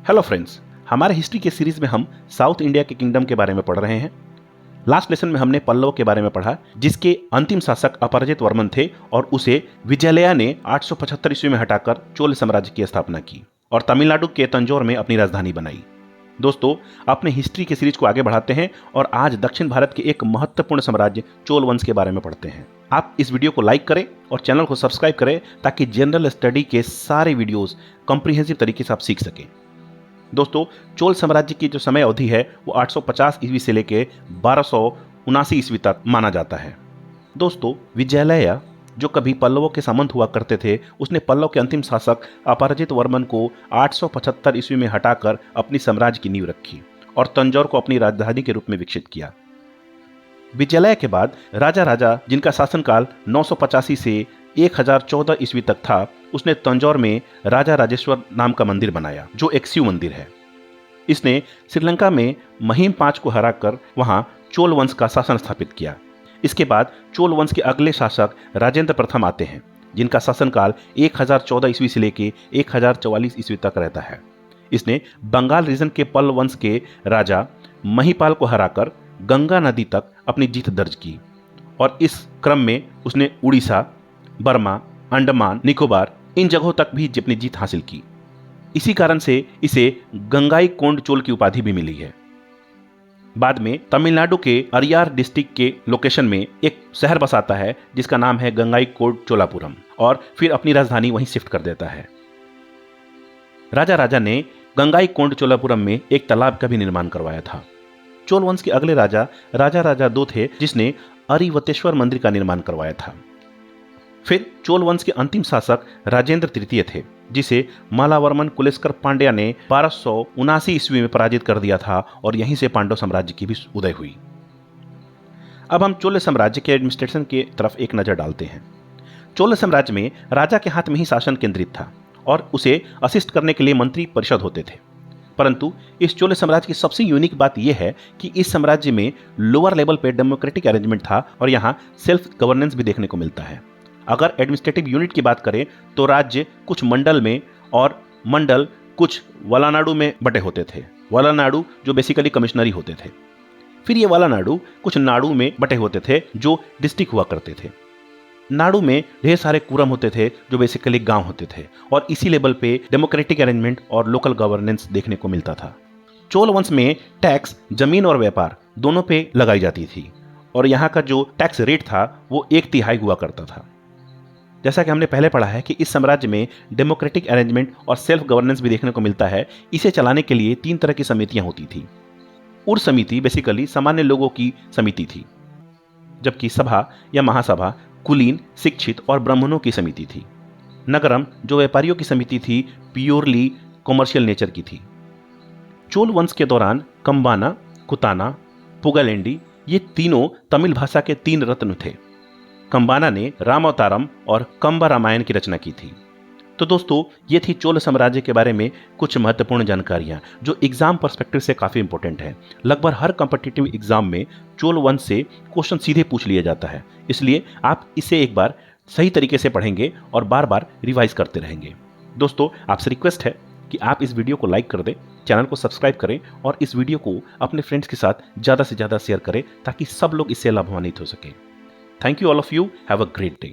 Hello friends, हमारे history के series में हम साउथ इंडिया के किंगडम के बारे में पढ़ रहे हैं। लास्ट लेसन में हमने पल्लव के बारे में पढ़ा, जिसके अंतिम शासक अपराजित वर्मन थे और उसे विजयलया ने 875 ईस्वी में हटाकर चोल साम्राज्य की स्थापना की और तमिलनाडु के तंजौर में अपनी राजधानी बनाई। दोस्तों, अपने हिस्ट्री के सीरीज को आगे बढ़ाते हैं और आज दक्षिण भारत के एक महत्वपूर्ण साम्राज्य चोल वंश के बारे में पढ़ते हैं। आप इस वीडियो को लाइक करें और चैनल को सब्सक्राइब करें ताकि जनरल स्टडी के सारे वीडियोस कॉम्प्रिहेंसिव तरीके से आप सीख सकें। दोस्तों, चोल साम्राज्य की जो समय अवधि है वो 850 ईस्वी से लेकर 1279 ईस्वी तक माना जाता है। दोस्तों, विजयलया जो कभी पल्लवों के सामंत हुआ करते थे, उसने पल्लव के अंतिम शासक अपराजित वर्मन को 875 ईस्वी में हटाकर अपनी साम्राज्य की नींव रखी और तंजौर को अपनी राजधानी के रूप में विकसित किया। विजयलया के बाद राजा जिनका शासनकाल 985 से 1014 ईस्वी तक था, उसने तंजौर में राजा राजेश्वर नाम का मंदिर बनाया जो एक शिव मंदिर है। इसने श्रीलंका में महिम पांच को हराकर वहां चोल वंश का शासन स्थापित किया। इसके बाद चोल वंश के अगले शासक राजेंद्र प्रथम आते हैं, जिनका शासनकाल 1014 ईस्वी से लेकर 1044 ईस्वी तक रहता है। इसने बंगाल रीजन के पल्ल वंश के राजा महिपाल को हराकर गंगा नदी तक अपनी जीत दर्ज की और इस क्रम में उसने उड़ीसा, बर्मा, अंडमान निकोबार इन जगहों तक भी अपनी जीत हासिल की। इसी कारण से इसे गंगाई कोंड चोल की उपाधि भी मिली है। बाद में तमिलनाडु के अरियार डिस्ट्रिक्ट के लोकेशन में एक शहर बसाता है जिसका नाम है गंगाई कोंड चोलापुरम और फिर अपनी राजधानी वहीं शिफ्ट कर देता है। राजा ने गंगाई कोंड चोलापुरम में एक तालाब का भी निर्माण करवाया था। चोल वंश के अगले राजा दो थे, जिसने अरिवतेश्वर मंदिर का निर्माण करवाया था। फिर चोल वंश के अंतिम शासक राजेंद्र तृतीय थे, जिसे मालावर्मन कुलेस्कर पांड्या ने 1279 ईस्वी में पराजित कर दिया था और यहीं से पांडव साम्राज्य की भी उदय हुई। अब हम चोल साम्राज्य के एडमिनिस्ट्रेशन की तरफ एक नजर डालते हैं। चोल साम्राज्य में राजा के हाथ में ही शासन केंद्रित था और उसे असिस्ट करने के लिए मंत्री परिषद होते थे। परंतु इस चोल साम्राज्य की सबसे यूनिक बात यह है कि इस साम्राज्य में लोअर लेवल पे डेमोक्रेटिक अरेंजमेंट था और यहाँ सेल्फ गवर्नेंस भी देखने को मिलता है। अगर एडमिनिस्ट्रेटिव यूनिट की बात करें तो राज्य कुछ मंडल में और मंडल कुछ वलानाडु में बटे होते थे। वलानाडु जो बेसिकली कमिश्नरी होते थे। फिर ये वलानाडु कुछ नाडु में बटे होते थे जो डिस्ट्रिक्ट हुआ करते थे। नाडु में ढेर सारे कुरम होते थे जो बेसिकली गांव होते थे और इसी लेवल पे डेमोक्रेटिक अरेंजमेंट और लोकल गवर्नेंस देखने को मिलता था। चोल वंश में टैक्स जमीन और व्यापार दोनों पे लगाई जाती थी और यहाँ का जो टैक्स रेट था वो 1/3 हुआ करता था। जैसा कि हमने पहले पढ़ा है कि इस साम्राज्य में डेमोक्रेटिक अरेंजमेंट और सेल्फ गवर्नेंस भी देखने को मिलता है। इसे चलाने के लिए 3 तरह की समितियां होती थी। उर समिति बेसिकली सामान्य लोगों की समिति थी, जबकि सभा या महासभा कुलीन, शिक्षित और ब्राह्मणों की समिति थी। नगरम जो व्यापारियों की समिति थी, प्योरली कॉमर्शियल नेचर की थी। चोल वंश के दौरान कंबाना, कुताना, पुगालेंडी ये तीनों तमिल भाषा के 3 रत्न थे। कंबाना ने रामावतारम और कंबा रामायण की रचना की थी। तो दोस्तों, ये थी चोल साम्राज्य के बारे में कुछ महत्वपूर्ण जानकारियां जो एग्जाम पर्सपेक्टिव से काफी इंपॉर्टेंट है। लगभग हर कॉम्पिटिटिव एग्जाम में चोल वंश से क्वेश्चन सीधे पूछ लिया जाता है, इसलिए आप इसे एक बार सही तरीके से पढ़ेंगे और बार बार रिवाइज करते रहेंगे। दोस्तों, आपसे रिक्वेस्ट है कि आप इस वीडियो को लाइक कर दें, चैनल को सब्सक्राइब करें और इस वीडियो को अपने फ्रेंड्स के साथ ज़्यादा से ज़्यादा शेयर करें ताकि सब लोग इससे लाभान्वित हो सकें। Thank you all of you. Have a great day.